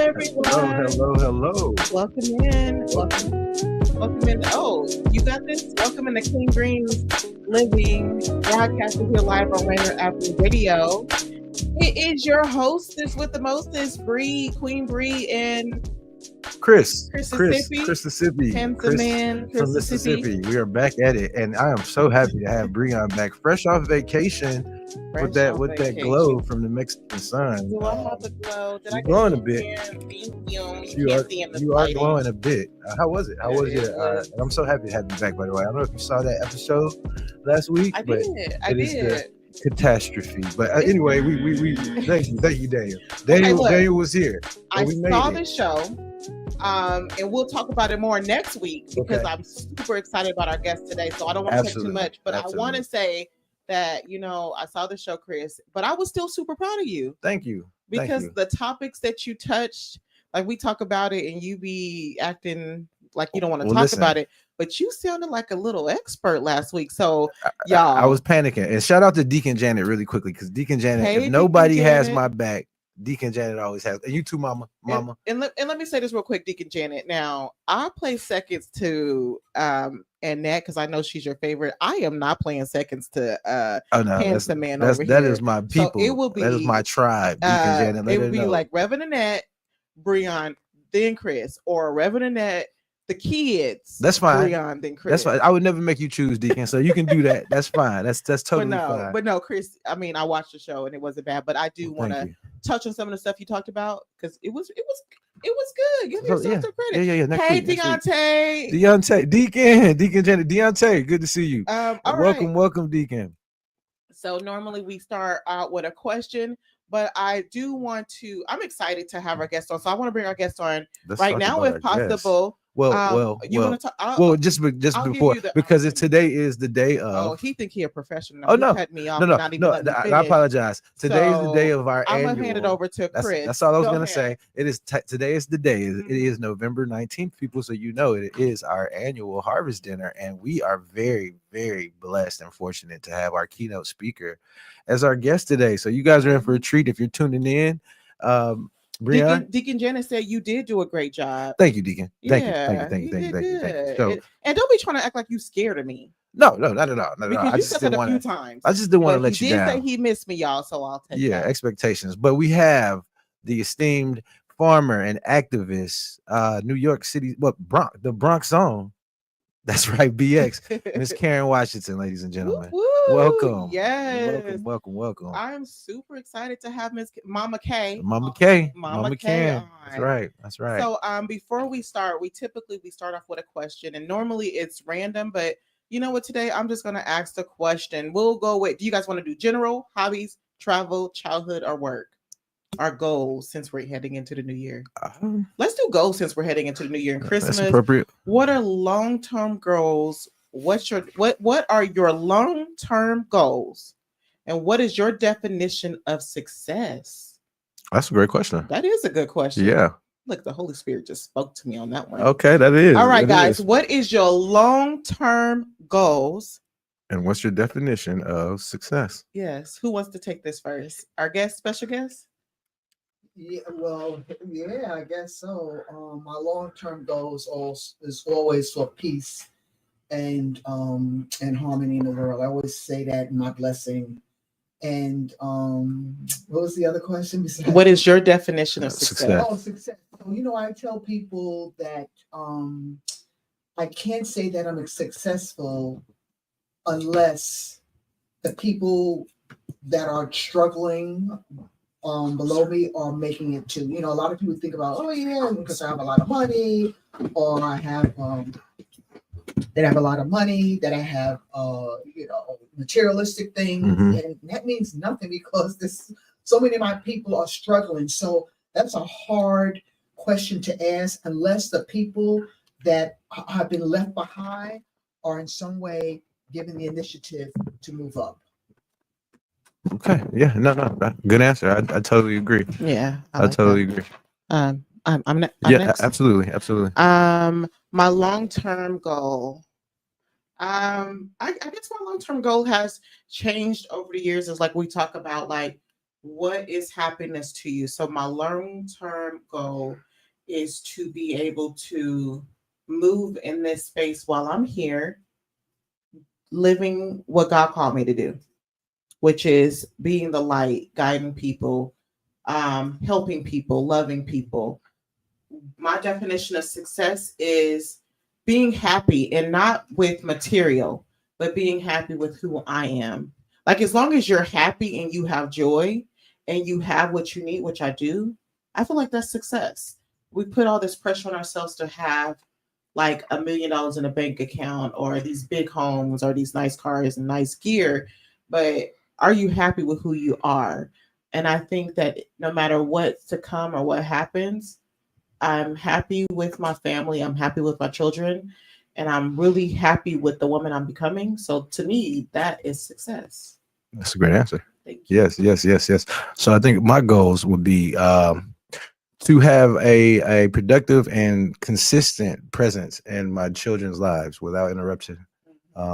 everyone. Hello. Welcome in. Welcome in. Oh, you got this? Welcome into Clean Greens Living, broadcasting here live on Rainier Avenue Radio. It is your hostess with the mostest, Bree, Queen Bree, and Chris, Mississippi. Man, from Mississippi. We are back at it, and I am so happy to have Breon back, fresh off vacation, with that glow from the Mexican sun. Do I have a glow? Did I glowing a bit. You are glowing a bit. How was it? And I'm so happy to have you back. By the way, I don't know if you saw that episode last week. I did. Catastrophe, but anyway, we thank you, Daniel. Daniel was here. I saw the show, and we'll talk about it more next week because I'm super excited about our guest today. So I don't want to say too much, but I want to say that I saw the show, Chris, but I was still super proud of you. Thank you, because the topics that you touched, like we talk about it, and you be acting like you don't want to talk about it. But you sounded like a little expert last week. So, y'all. I was panicking. And shout out to Deacon Janet really quickly, because Deacon Janet, if nobody has my back, Deacon Janet always has. And you too, Mama. And let me say this real quick, Deacon Janet. Now, I play seconds to Annette because I know she's your favorite. I am not playing seconds to Handsome Man over here. That is my people. So it will be, that is my tribe, Deacon Janet. It would be like Reverend Annette, Breon, then Chris, or Reverend Annette, the kids. That's fine. Breon, then Chris. That's fine. I would never make you choose, Deacon. So you can do that. That's fine. That's totally fine. But no, Chris. I mean, I watched the show and it wasn't bad. But I do want to touch on some of the stuff you talked about because it was good. Give yourself some credit. Yeah. Hey, Deontay, Deacon Janet, Deontay. Good to see you. Welcome, Deacon. So normally we start out with a question, but I do want to. I'm excited to have our guest on. So I want to bring our guest on right now, if possible. Well, just before, because today is the day of. Oh, he think he a professional. Oh no, cut me off. No. I apologize. Today is the day of our annual. I'm gonna hand it over to Chris. That's all I was gonna say. It is today is the day. It is November 19th, people. So it is our annual harvest dinner, and we are very, very blessed and fortunate to have our keynote speaker as our guest today. So you guys are in for a treat if you're tuning in. Deacon Janet said you did do a great job. Thank you, Deacon. Thank you. So, and don't be trying to act like you scared of me. No, not at all. I just said a few times. I just didn't want to let you down. He did say he missed me, y'all. So I'll take that. Expectations. But we have the esteemed farmer and activist, New York City, the Bronx zone. That's right, BX. Miss Kerry Washington, ladies and gentlemen. Woo-hoo. Welcome. Yes. Welcome. I'm super excited to have Miss Mama K. Mama K. That's right. So before we start, we start off with a question, and normally it's random, but you know what, today I'm just gonna ask the question. We'll go with, do you guys want to do general, hobbies, travel, childhood, or work? Our goals since we're heading into the new year. Let's do goals since we're heading into the new year and Christmas. That's appropriate. What are long-term goals? What are your long-term goals? And what is your definition of success? That's a great question. That is a good question. Yeah. Look, the Holy Spirit just spoke to me on that one. Okay, that is. All right, guys. What is your long-term goals? And what's your definition of success? Yes. Who wants to take this first? Our special guest? Yeah, I guess so. My long-term goals is always for peace and harmony in the world. I always say that in my blessing. And what was the other question besides? What is your definition of success? Oh, success. So, I tell people that I can't say that I'm successful unless the people that are struggling below me are making it too. A lot of people think about, because I have a lot of money, or I have that I have a lot of money, that I have materialistic things, and that means nothing because so many of my people are struggling. So that's a hard question to ask unless the people that have been left behind are in some way given the initiative to move up. Okay. Yeah. No. Good answer. I totally agree. Yeah. I totally agree. I'm next. Absolutely. My long-term goal. I guess my long-term goal has changed over the years. Is like we talk about like what is happiness to you? So my long-term goal is to be able to move in this space while I'm here, living what God called me to do, which is being the light, guiding people, helping people, loving people. My definition of success is being happy, and not with material, but being happy with who I am. Like, as long as you're happy and you have joy and you have what you need, which I do, I feel like that's success. We put all this pressure on ourselves to have like $1 million in a bank account, or these big homes, or these nice cars and nice gear. But are you happy with who you are? And I think that no matter what's to come or what happens, I'm happy with my family. I'm happy with my children. And I'm really happy with the woman I'm becoming. So to me, that is success. That's a great answer. Thank you. Yes. So I think my goals would be to have a productive and consistent presence in my children's lives without interruption,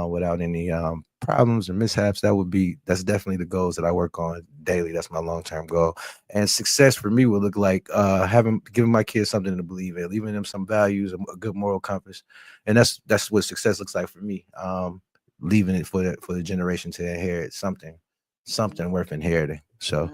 without any problems or mishaps. That's definitely the goals that I work on daily. That's my long-term goal. And success for me would look like giving my kids something to believe in, leaving them some values, a good moral compass. And that's what success looks like for me. Leaving it for the generation to inherit something worth inheriting. So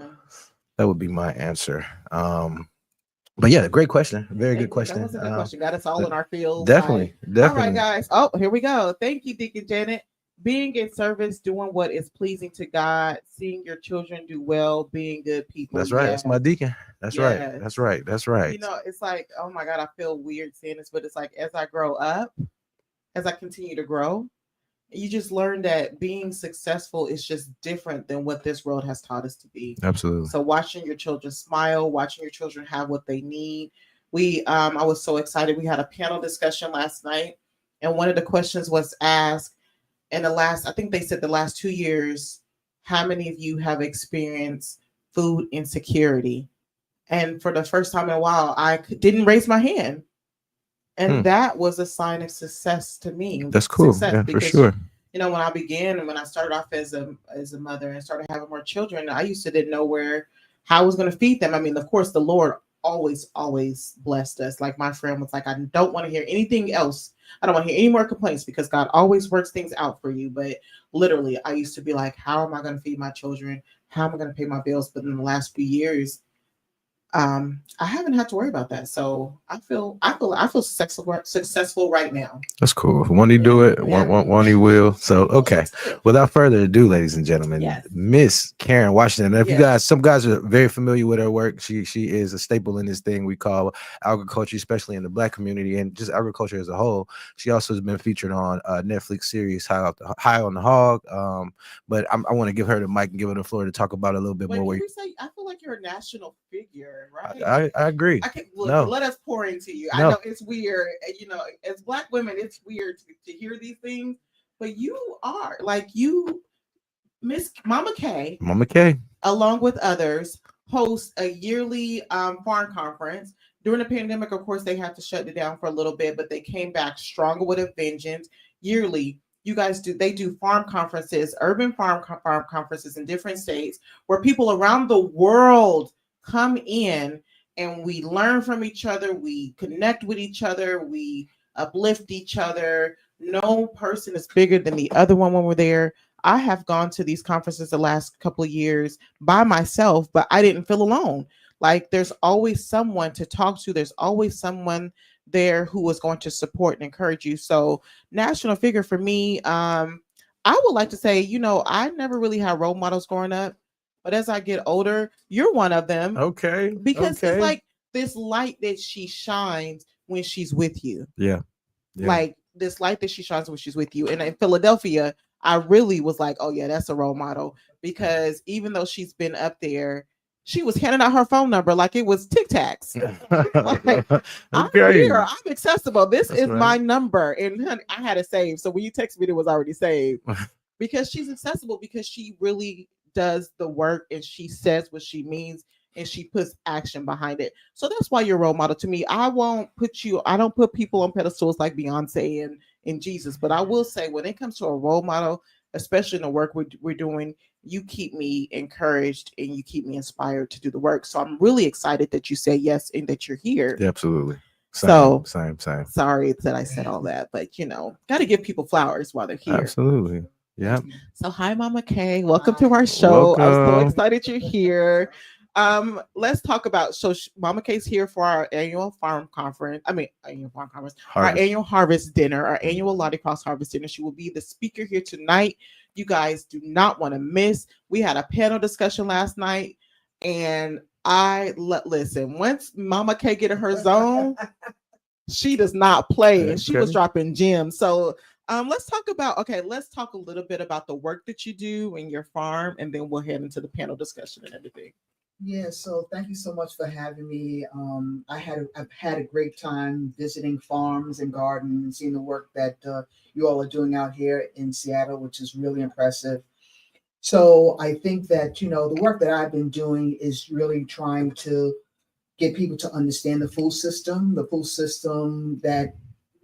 that would be my answer. But yeah, great question. Very good question. That was a good question. Got us all in our field. Definitely. All right, guys. Oh, here we go. Thank you, Deacon Janet. Being in service, doing what is pleasing to God, seeing your children do well, being good people. That's right. That's my deacon. That's right. That's right. You know, it's like, oh my God, I feel weird saying this, but it's like, as I grow up, as I continue to grow, you just learn that being successful is just different than what this world has taught us to be. Absolutely. So watching your children smile, watching your children have what they need. I was so excited. We had a panel discussion last night, and one of the questions was asked in I think they said the last 2 years, how many of you have experienced food insecurity? And for the first time in a while, I didn't raise my hand. And that was a sign of success to me. That's cool. Yeah, because, for sure. You know, when I began and when I started off as a mother and started having more children, I used to didn't know how I was going to feed them. I mean, of course, the Lord always blessed us. Like my friend was like, I don't want to hear anything else. I don't want to hear any more complaints, because God always works things out for you. But literally, I used to be like, how am I going to feed my children? How am I going to pay my bills? But in the last few years, I haven't had to worry about that. So I feel successful right now. That's cool. Won't he do it? Won't he will. So, okay. Without further ado, ladies and gentlemen, Miss Kerry Washington. And if some guys are very familiar with her work. She is a staple in this thing we call agriculture, especially in the Black community and just agriculture as a whole. She also has been featured on a Netflix series, High on the Hog. But I want to give her the mic and give her the floor to talk about it a little bit more. I feel like you're a national figure. Right? I agree. Let us pour into you. I know it's weird. You know, as Black women, it's weird to hear these things, but you are Miss Mama K, along with others, host a yearly farm conference. During the pandemic, of course, they had to shut it down for a little bit, but they came back stronger with a vengeance. Yearly, you guys do farm conferences, urban farm conferences in different states, where people around the world come in and we learn from each other, we connect with each other, we uplift each other. No person is bigger than the other one when we're there. I have gone to these conferences the last couple of years by myself, but I didn't feel alone. Like, there's always someone to talk to. There's always someone there who is going to support and encourage you. So, national figure for me, I would like to say, I never really had role models growing up. But as I get older, you're one of them. Okay. Because it's like this light that she shines when she's with you. Yeah. Like this light that she shines when she's with you. And in Philadelphia, I really was like, oh yeah, that's a role model. Because even though she's been up there, she was handing out her phone number like it was Tic Tacs. I'm here. I'm accessible. This is my number. And honey, I had it saved. So when you text me, it was already saved. Because she's accessible, because she really does the work and she says what she means and she puts action behind it. So that's why you're a role model to me. I don't put people on pedestals like Beyonce and Jesus, but I will say when it comes to a role model, especially in the work we're doing, you keep me encouraged and you keep me inspired to do the work. So I'm really excited that you say yes and that you're here. Yeah, absolutely. So Same. sorry that I said all that, but got to give people flowers while they're here. Absolutely. Yeah. So hi, Mama Kay. Welcome to our show. I'm so excited you're here. Let's talk about Mama Kay's here for our annual farm conference. Our annual harvest dinner, our annual Lottie Cross harvest dinner. She will be the speaker here tonight. You guys do not want to miss. We had a panel discussion last night, and listen. Once Mama Kay get in her zone, she does not play, and she was dropping gems. So let's talk a little bit about the work that you do in your farm, and then we'll head into the panel discussion and everything. Yeah, so thank you so much for having me. I've had a great time visiting farms and gardens and seeing the work that you all are doing out here in Seattle, which is really impressive. So I think that, the work that I've been doing is really trying to get people to understand the food system that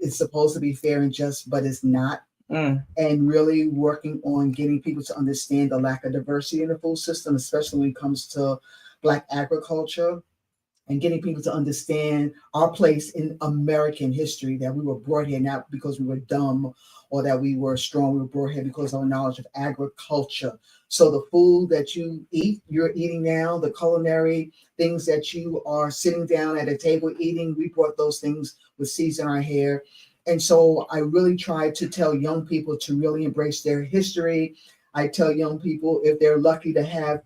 is supposed to be fair and just, but it's not. And really working on getting people to understand the lack of diversity in the food system, especially when it comes to Black agriculture, and getting people to understand our place in American history, that we were brought here not because we were dumb or that we were strong. We were brought here because of our knowledge of agriculture. So the food that you're eating now, the culinary things that you are sitting down at a table eating, we brought those things with seeds in our hair. And so I really try to tell young people to really embrace their history. I tell young people, if they're lucky to have,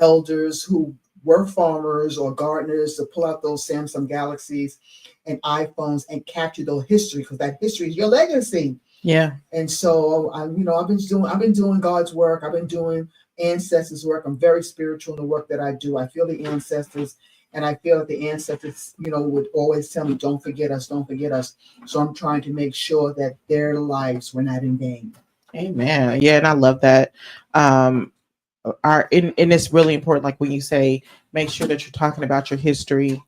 elders who were farmers or gardeners, to pull out those Samsung Galaxies and iPhones and capture their history, because that history is your legacy. Yeah. And so I've been doing God's work. I've been doing ancestors' work. I'm very spiritual in the work that I do. I feel the ancestors, and I feel that the ancestors, would always tell me, don't forget us, don't forget us. So I'm trying to make sure that their lives were not in vain. Amen. Yeah, and I love that. And it's really important, like when you say, make sure that you're talking about your history.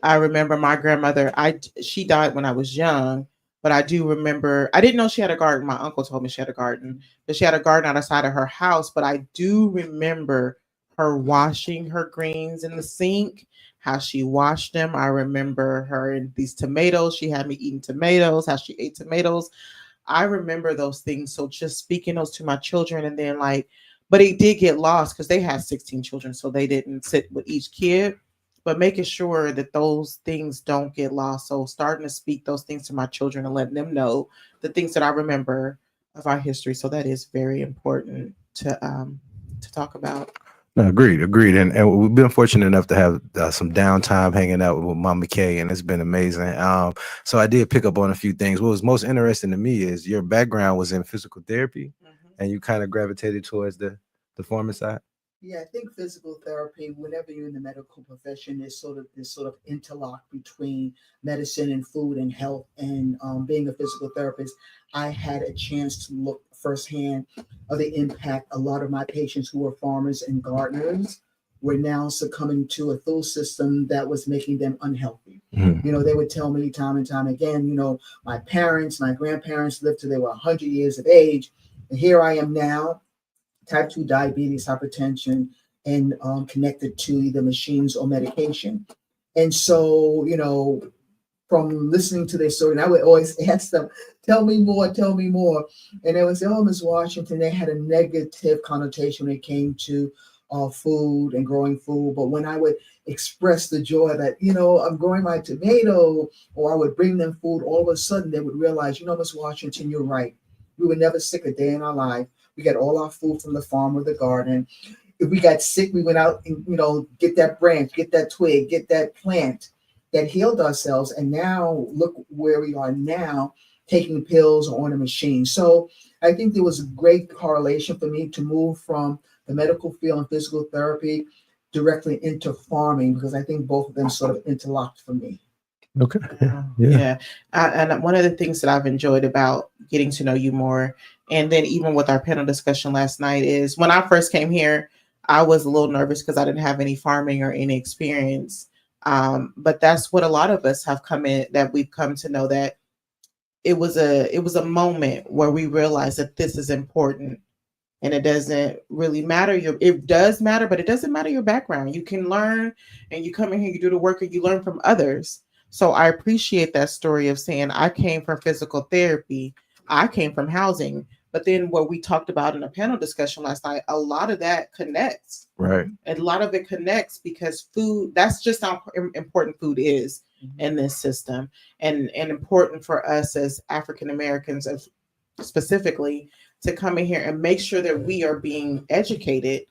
I remember my grandmother, she died when I was young, but I do remember, I didn't know she had a garden. My uncle told me she had a garden, but she had a garden outside of her house. But I do remember her washing her greens in the sink, how she washed them. I remember her in these tomatoes. She had me eating tomatoes, how she ate tomatoes. I remember those things. So just speaking those to my children, and then but it did get lost because they had 16 children. So they didn't sit with each kid, but making sure that those things don't get lost. So starting to speak those things to my children and letting them know the things that I remember of our history. So that is very important to talk about. No, agreed. And we've been fortunate enough to have some downtime hanging out with Mama Kay, and it's been amazing. So I did pick up on a few things. What was most interesting to me is your background was in physical therapy, and you kind of gravitated towards the farming side. Yeah, I think physical therapy, whenever you're in the medical profession, is sort of interlock between medicine and food and health. And being a physical therapist, I had a chance to look firsthand of the impact. A lot of my patients who were farmers and gardeners were now succumbing to a food system that was making them unhealthy. They would tell me time and time again, my grandparents lived till they were 100 years of age. And here I am now, type 2 diabetes, hypertension, and connected to either machines or medication. And so, from listening to their story, and I would always ask them, tell me more. And they would say, oh, Ms. Washington, they had a negative connotation when it came to food and growing food. But when I would express the joy that, I'm growing my tomato, or I would bring them food, all of a sudden they would realize, Ms. Washington, you're right. We were never sick a day in our life. We got all our food from the farm or the garden. If we got sick, we went out and, get that branch, get that twig, get that plant that healed ourselves. And now look where we are now, taking pills or on a machine. So I think there was a great correlation for me to move from the medical field and physical therapy directly into farming, because I think both of them sort of interlocked for me. Okay. Yeah. And one of the things that I've enjoyed about getting to know you more, and then even with our panel discussion last night, is when I first came here, I was a little nervous because I didn't have any farming or any experience. But that's what a lot of us have come in, that we've come to know, that it was a moment where we realized that this is important And it doesn't really matter it does matter, but it doesn't matter your background. You can learn, and you come in here, you do the work, and you learn from others. So I appreciate that story of saying, I came from physical therapy, I came from housing. But then what we talked about in a panel discussion last night, a lot of that connects. Right. A lot of it connects because food, that's just how important food is in this system, and important for us as African Americans, specifically, to come in here and make sure that we are being educated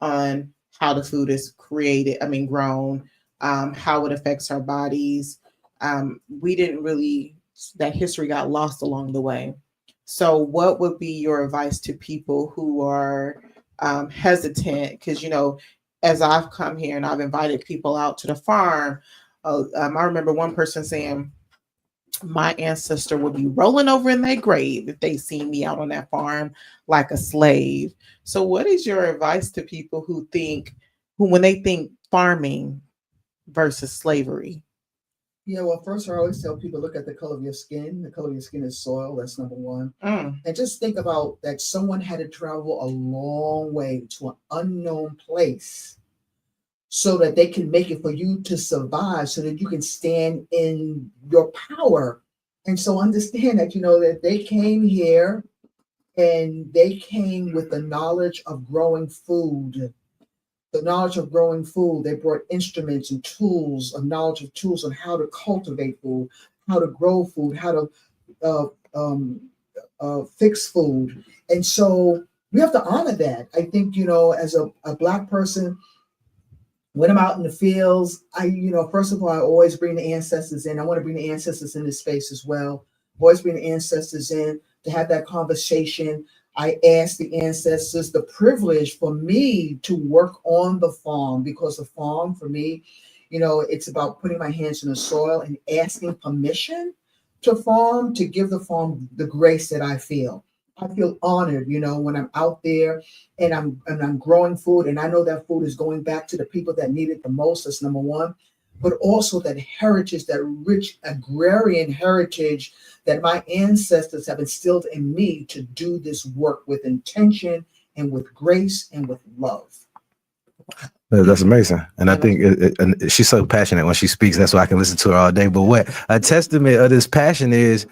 on how the food is grown, how it affects our bodies. We didn't really, that history got lost along the way. So what would be your advice to people who are hesitant? Because, as I've come here and I've invited people out to the farm, I remember one person saying, my ancestor would be rolling over in their grave if they seen me out on that farm like a slave. So what is your advice to people who when they think farming versus slavery? Yeah, well, first, I always tell people, look at the color of your skin. The color of your skin is soil. That's number one. And just think about that someone had to travel a long way to an unknown place so that they can make it for you to survive, so that you can stand in your power. And so understand that, that they came here and they came with the knowledge of growing food. The knowledge of growing food. They brought instruments and tools, a knowledge of tools on how to cultivate food, how to grow food, how to fix food. And so we have to honor that. I think, as a Black person, when I'm out in the fields, first of all, I always bring the ancestors in. I want to bring the ancestors in this space as well. Always bring the ancestors in to have that conversation. I ask the ancestors the privilege for me to work on the farm, because the farm for me, it's about putting my hands in the soil and asking permission to farm, to give the farm the grace that I feel. I feel honored, when I'm out there and I'm growing food, and I know that food is going back to the people that need it the most. That's number one. But also that heritage, that rich agrarian heritage that my ancestors have instilled in me to do this work with intention and with grace and with love. That's amazing. And I think and she's so passionate when she speaks. That's why I can listen to her all day. But what a testament of this passion is,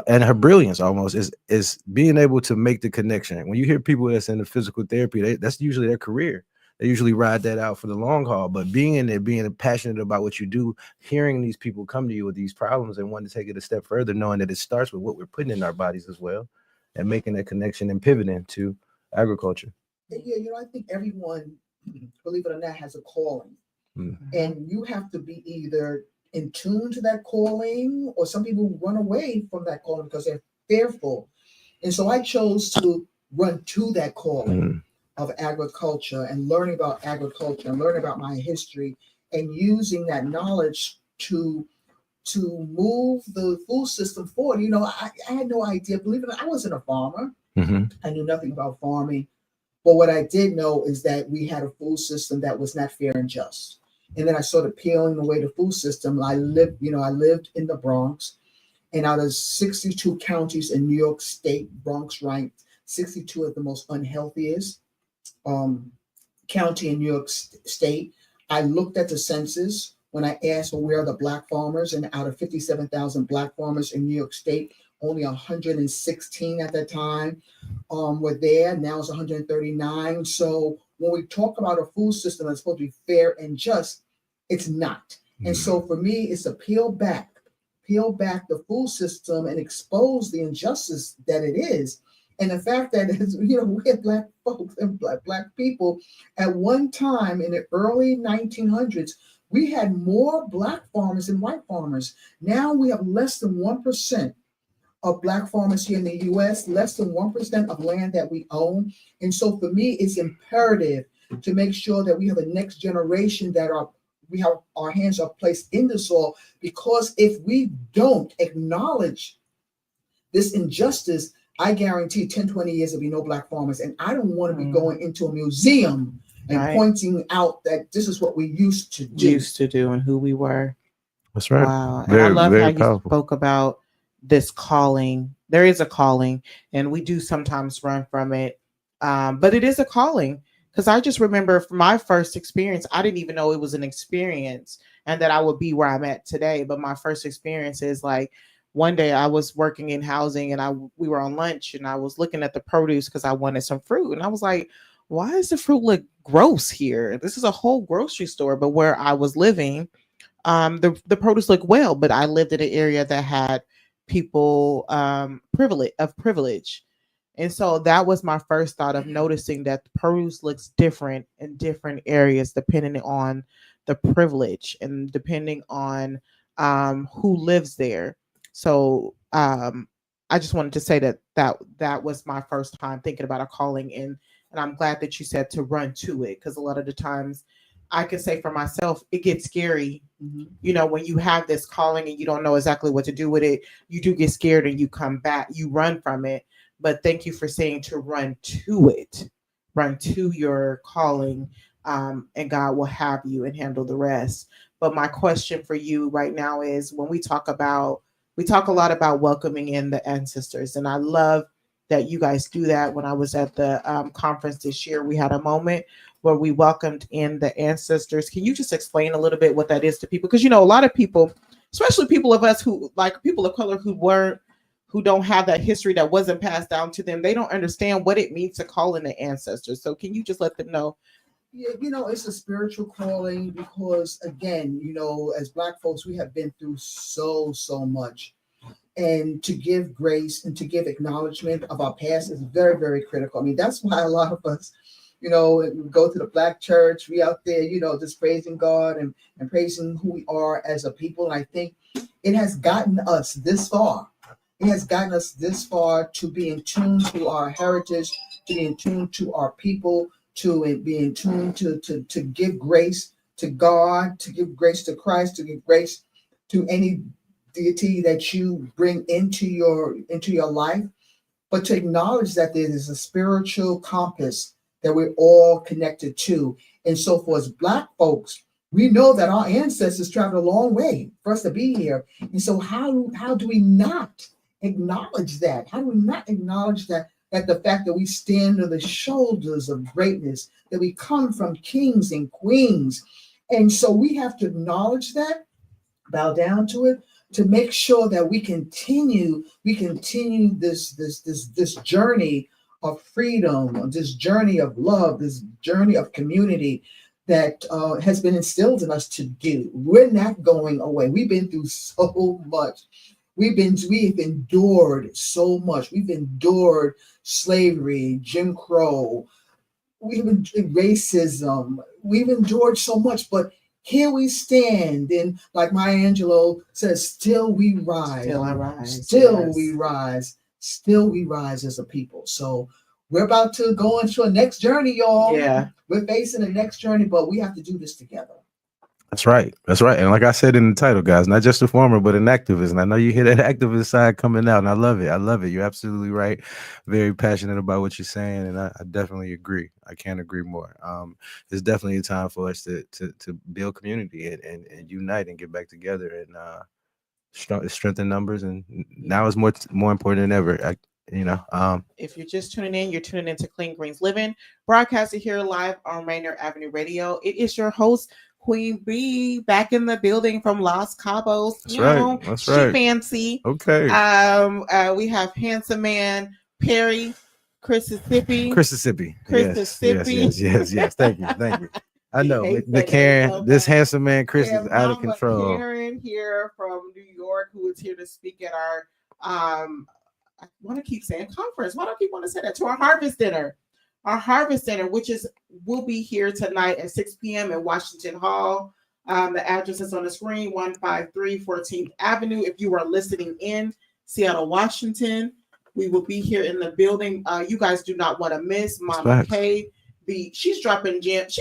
and her brilliance almost, is being able to make the connection. When you hear people that's in the physical therapy, that's usually their career. They usually ride that out for the long haul. But being in there, being passionate about what you do, hearing these people come to you with these problems and wanting to take it a step further, knowing that it starts with what we're putting in our bodies as well, and making that connection and pivoting to agriculture. Yeah, I think everyone, believe it or not, has a calling. And you have to be either in tune to that calling, or some people run away from that calling because they're fearful. And so I chose to run to that calling of agriculture, and learning about agriculture and learning about my history, and using that knowledge to move the food system forward. I had no idea, believe it or not, I wasn't a farmer. I knew nothing about farming. But what I did know is that we had a food system that was not fair and just. And then I started peeling away the food system. I lived in the Bronx, and out of 62 counties in New York State, Bronx ranked 62 of the most unhealthiest county in New York State. I looked at the census when I asked, well, where are the Black farmers? And out of 57,000 Black farmers in New York State, only 116 at that time were there. Now it's 139. So when we talk about a food system that's supposed to be fair and just, it's not. And so for me, it's to peel back the food system and expose the injustice that it is. And the fact that, we have Black folks and black people at one time in the early 1900s, we had more Black farmers than white farmers. Now we have less than 1% of Black farmers here in the U.S., less than 1% of land that we own. And so for me, it's imperative to make sure that we have a next generation that we have our hands are placed in the soil, because if we don't acknowledge this injustice, I guarantee 10, 20 years there'll be no Black farmers. And I don't want to be going into a museum and pointing out that this is what we used to do and who we were. That's right. Wow. And I love how you spoke about this calling. There is a calling, and we do sometimes run from it. But it is a calling, because I just remember from my first experience, I didn't even know it was an experience and that I would be where I'm at today. But my first experience is like, one day I was working in housing, and we were on lunch, and I was looking at the produce because I wanted some fruit. And I was like, why does the fruit look gross here? This is a whole grocery store. But where I was living, the produce looked well, but I lived in an area that had people privilege. And so that was my first thought of noticing that the produce looks different in different areas depending on the privilege and depending on who lives there. So I just wanted to say that was my first time thinking about a calling, and I'm glad that you said to run to it, because a lot of the times I can say for myself, it gets scary. When you have this calling and you don't know exactly what to do with it, you do get scared and you come back, you run from it. But thank you for saying to run to it, run to your calling, and God will have you and handle the rest. But my question for you right now is, when we talk a lot about welcoming in the ancestors, and I love that you guys do that. When I was at the conference this year, we had a moment where we welcomed in the ancestors. Can you just explain a little bit what that is to people? Because a lot of people, especially people of us who like people of color who don't have that history, that wasn't passed down to them, they don't understand what it means to call in the ancestors. So can you just let them know? Yeah, it's a spiritual calling because, again, as Black folks, we have been through so much. And to give grace and to give acknowledgement of our past is very, very critical. I mean, that's why a lot of us, we go to the Black church, we out there, just praising God and praising who we are as a people. And I think it has gotten us this far. It has gotten us this far to be in tune to our heritage, to be in tune to our people, to be in tune to give grace to God, to give grace to Christ, to give grace to any deity that you bring into your life, but to acknowledge that there is a spiritual compass that we're all connected to. And so for us Black folks, we know that our ancestors traveled a long way for us to be here. And so how do we not acknowledge that? How do we not acknowledge that the fact that we stand on the shoulders of greatness, that we come from kings and queens? And so we have to acknowledge that, bow down to it, to make sure that we continue this journey of freedom, this journey of love, this journey of community that has been instilled in us to do. We're not going away. We've been through so much. We've endured so much. We've endured slavery, Jim Crow, we've endured racism. We've endured so much, but here we stand, and like Maya Angelou says, still we rise. Still I rise. Still Yes. we rise. Still we rise as a people. So we're about to go into a next journey, y'all. Yeah. We're facing the next journey, but we have to do this together. That's right. That's right. And like I said in the title, guys, not just a farmer, but an activist. And I know you hear that activist side coming out, and I love it. I love it. You're absolutely right. Very passionate about what you're saying, and I definitely agree. I can't agree more. It's definitely a time for us to build community and unite and get back together and strengthen numbers. And now is more important than ever. If you're just tuning in, you're tuning into Clean Greens Living, broadcasted here live on Rainier Avenue Radio. It is your host, Queen B, back in the building from Los Cabos. That's right. That's she right. fancy. Okay. We have handsome man Perry, Mississippi. Yes. Thank you. I know the Karen, this handsome man, Chris, is out of control. Karen here from New York, who is here to speak at our I want to keep saying conference. Why do I keep want to say that? To our harvest dinner. Our harvest dinner, which will be here tonight at 6 p.m. in Washington Hall. The address is on the screen, 153 14th Avenue. If you are listening in Seattle, Washington, we will be here in the building. You guys do not want to miss Mama Kay. She's dropping gems.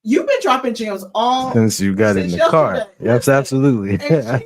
You've been dropping gems all since you got in the car. Yes, absolutely.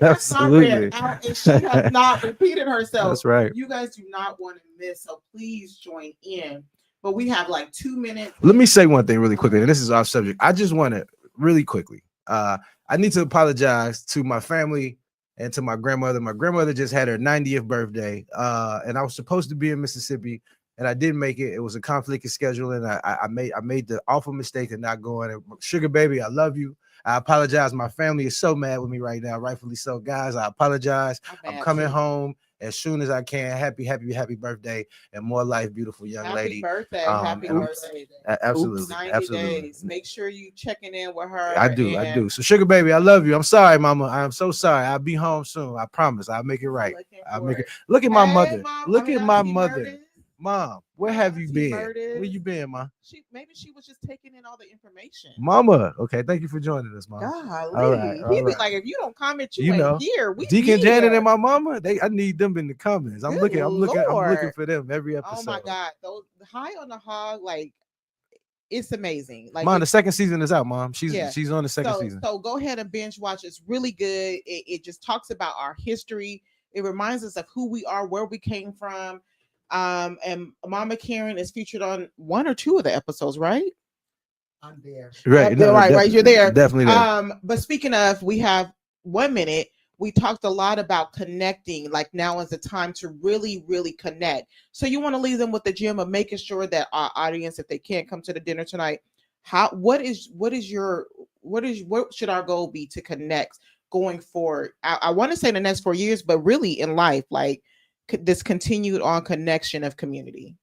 Absolutely. And she has not repeated herself. That's right. You guys do not want to miss, so please join in. But we have like 2 minutes. Let me say one thing really quickly, and this is off subject. I just want to really quickly. I need to apologize to my family and to my grandmother. My grandmother just had her 90th birthday, and I was supposed to be in Mississippi. and I didn't make it. It was a conflict of scheduling. I made the awful mistake of not going. And Sugar baby, I love you. I apologize. My family is so mad with me right now, rightfully so. Guys, I apologize. I'm coming home as soon as I can. Happy birthday and more life, beautiful young lady. Happy birthday. Absolutely. 90 absolutely. days. Make sure you checking in with her. I do. So Sugar baby, I love you. I'm sorry, mama. I'm so sorry. I'll be home soon. I promise. I'll make it right. I'll make it. Look at my mother. Look at my mother. Mom, where have you been? Where you been, Mom? Maybe she was just taking in all the information. Mama, okay, thank you for joining us, Mom. Golly. All right. He'd be like, if you don't comment, you ain't here. We Deacon Janet and my mama, I need them in the comments. I'm looking for them every episode. Oh my God, those High on the Hog, like it's amazing. Like, Mom, the second season is out, Mom. She's on the second season. So go ahead and binge watch. It's really good. It just talks about our history. It reminds us of who we are, where we came from. And Mama Karen is featured on one or two of the episodes, right? I'm there. Right. Right. You're there. Definitely there. But speaking of, we have 1 minute. We talked a lot about connecting. Like now is the time to really, really connect. So you want to leave them with the gem of making sure that our audience, if they can't come to the dinner tonight, what should our goal be to connect going forward? I want to say the next 4 years, but really in life, like this continued on connection of community.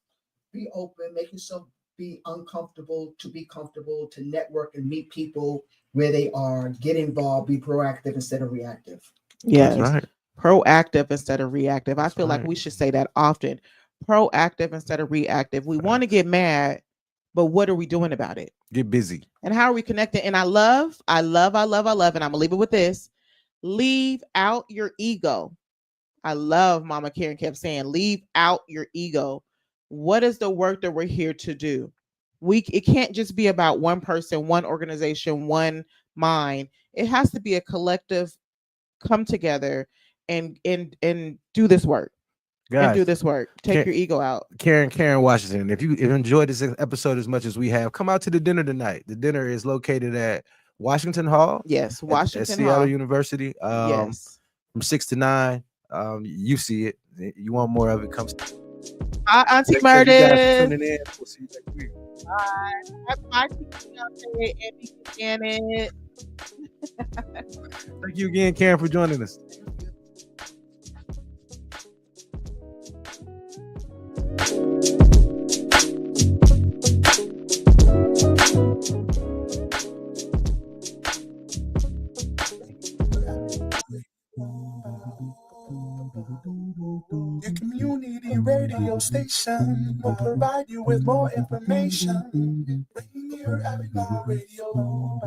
Be open, make yourself be uncomfortable to be comfortable, to network and meet people where they are, get involved, be proactive instead of reactive. Yes, right. Proactive instead of reactive. I feel like we should say that often. Proactive instead of reactive. We want to get mad, but what are we doing about it? Get busy. And how are we connecting? And I love, and I'm gonna leave it with this. Leave out your ego. I love Mama Karen kept saying, leave out your ego. What is the work that we're here to do? It can't just be about one person, one organization, one mind. It has to be a collective come together and do this work. Guys, and do this work. Take your ego out. Karen Washington, if you enjoyed this episode as much as we have, come out to the dinner tonight. The dinner is located at Washington Hall. Yes, Washington at Seattle Hall. University. Yes. From 6 to 9. You see it. You want more of it, come. Hi, Auntie Meredith. Tuning in. We'll see you next week. Bye. Bye, Janet. Thank you again, Karen, for joining us. Your community radio station will provide you with more information. Rainier Avenue Radio.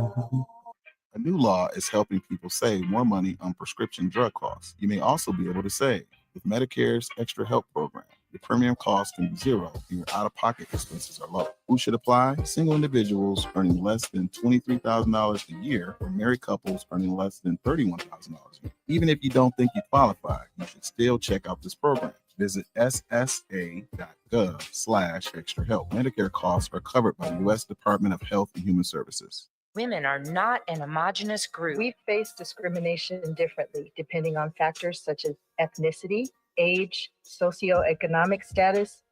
A new law is helping people save more money on prescription drug costs. You may also be able to save with Medicare's Extra Help program. Your premium cost can be zero and your out-of-pocket expenses are low. Who should apply? Single individuals earning less than $23,000 a year or married couples earning less than $31,000 a year. Even if you don't think you qualify, you should still check out this program. Visit ssa.gov/extra help. Medicare costs are covered by the U.S. Department of Health and Human Services. Women are not an homogenous group. We face discrimination differently depending on factors such as ethnicity, age, socioeconomic status,